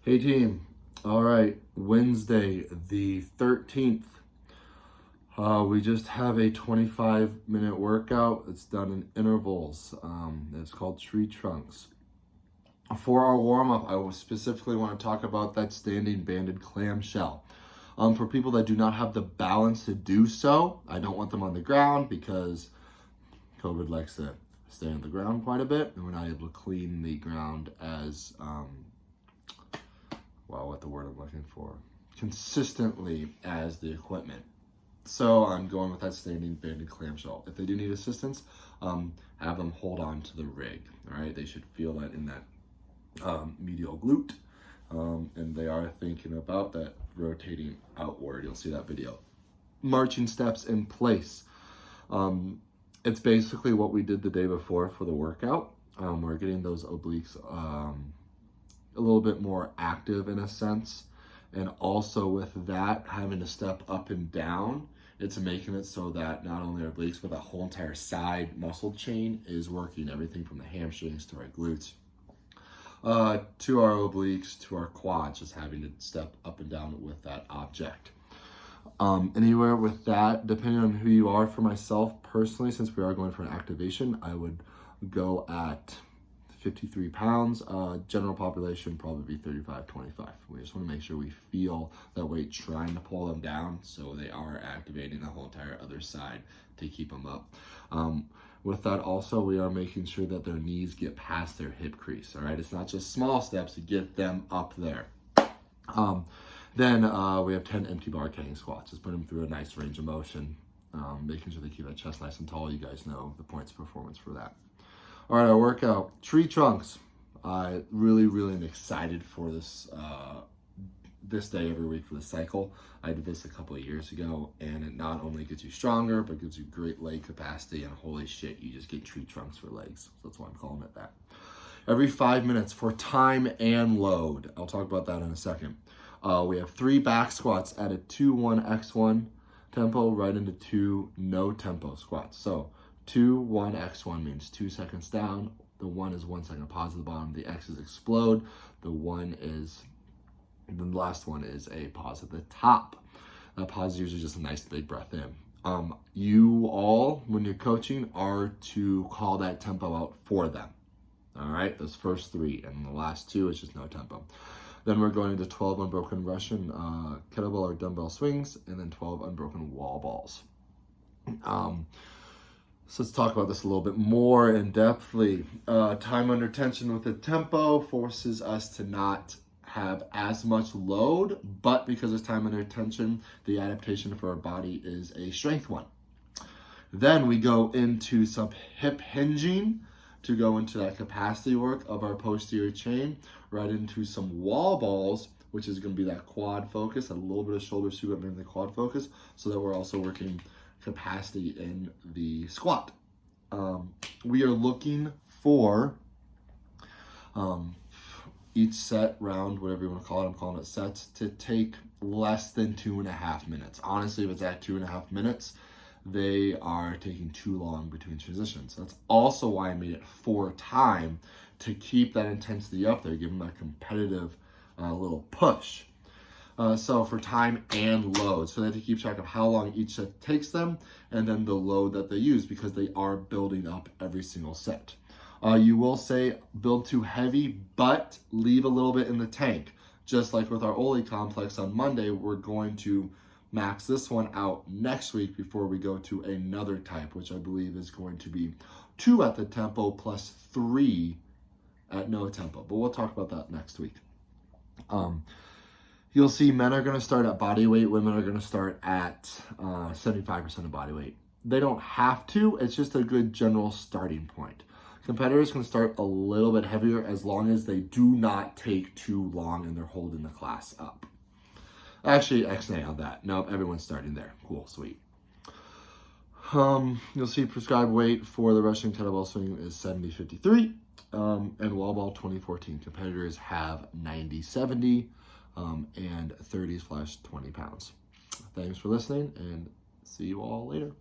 Hey team, all right, Wednesday the 13th. We just have a 25-minute workout. It's done in intervals. It's called tree trunks. For our warm-up, I will specifically want to talk about that standing banded clamshell. For people that do not have the balance to do so, I don't want them on the ground because COVID likes to stay on the ground quite a bit, and we're not able to clean the ground as what the word I'm looking for, consistently as the equipment. So I'm going with that standing banded clamshell. If they do need assistance, have them hold on to the rig, all right? They should feel that in that medial glute, and they are thinking about that rotating outward. You'll see that video. Marching steps in place. It's basically what we did the day before for the workout. We're getting those obliques a little bit more active in a sense, and also with that having to step up and down, it's making it so that not only our obliques but that whole entire side muscle chain is working, everything from the hamstrings to our glutes to our obliques to our quads, just having to step up and down with that object. Anywhere with that, depending on who you are. For myself personally, since we are going for an activation, I would go at 53 pounds. General population probably be 35-25. We just want to make sure we feel that weight trying to pull them down, so they are activating the whole entire other side to keep them up. With that also, we are making sure that their knees get past their hip crease. All right, it's not just small steps to get them up there. Then we have 10 empty bar Kang squats. Just put them through a nice range of motion, making sure they keep that chest nice and tall. You guys know the points performance for that. All right, our workout, tree trunks. I really am excited for this this day every week for the cycle. I did this a couple of years ago, and it not only gets you stronger, but gives you great leg capacity, and holy shit, you just get tree trunks for legs. So that's why I'm calling it that. Every 5 minutes for time and load. I'll talk about that in a second. We have 3 back squats at a 2-1-x1 tempo right into 2 no tempo squats. So 2-1-x1 means 2 seconds down. The 1 is 1 second pause at the bottom. The X is explode. The last one is a pause at the top. That pause is usually just a nice big breath in. You all, when you're coaching, are to call that tempo out for them. All right, those first 3, and the last 2 is just no tempo. Then we're going into 12 unbroken Russian kettlebell or dumbbell swings, and then 12 unbroken wall balls. So let's talk about this a little bit more in depthly. Time under tension with the tempo forces us to not have as much load, but because it's time under tension, the adaptation for our body is a strength one. Then we go into some hip hinging to go into that capacity work of our posterior chain, right into some wall balls, which is going to be that quad focus, a little bit of shoulder sweep, but mainly quad focus, so that we're also working capacity in the squat. We are looking for each set, round, whatever you want to call it, I'm calling it sets, to take less than 2.5 minutes. Honestly, if it's at 2.5 minutes, they are taking too long between transitions. That's also why I made it 4 time, to keep that intensity up there, give them that competitive little push. So for time and load, so they have to keep track of how long each set takes them, and then the load that they use, because they are building up every single set. You will say build too heavy, but leave a little bit in the tank. Just like with our Oli complex on Monday, we're going to max this one out next week before we go to another type, which I believe is going to be 2 at the tempo plus 3 at no tempo. But we'll talk about that next week. You'll see men are going to start at body weight, women are going to start at 75% of body weight. They don't have to, it's just a good general starting point. Competitors can start a little bit heavier as long as they do not take too long and they're holding the class up. Actually, X-nay on that. Nope, everyone's starting there. Cool, sweet. You'll see prescribed weight for the Russian kettlebell swing is 70-53, and wall ball 2014. Competitors have 90-70 and 30/20 pounds. Thanks for listening, and see you all later.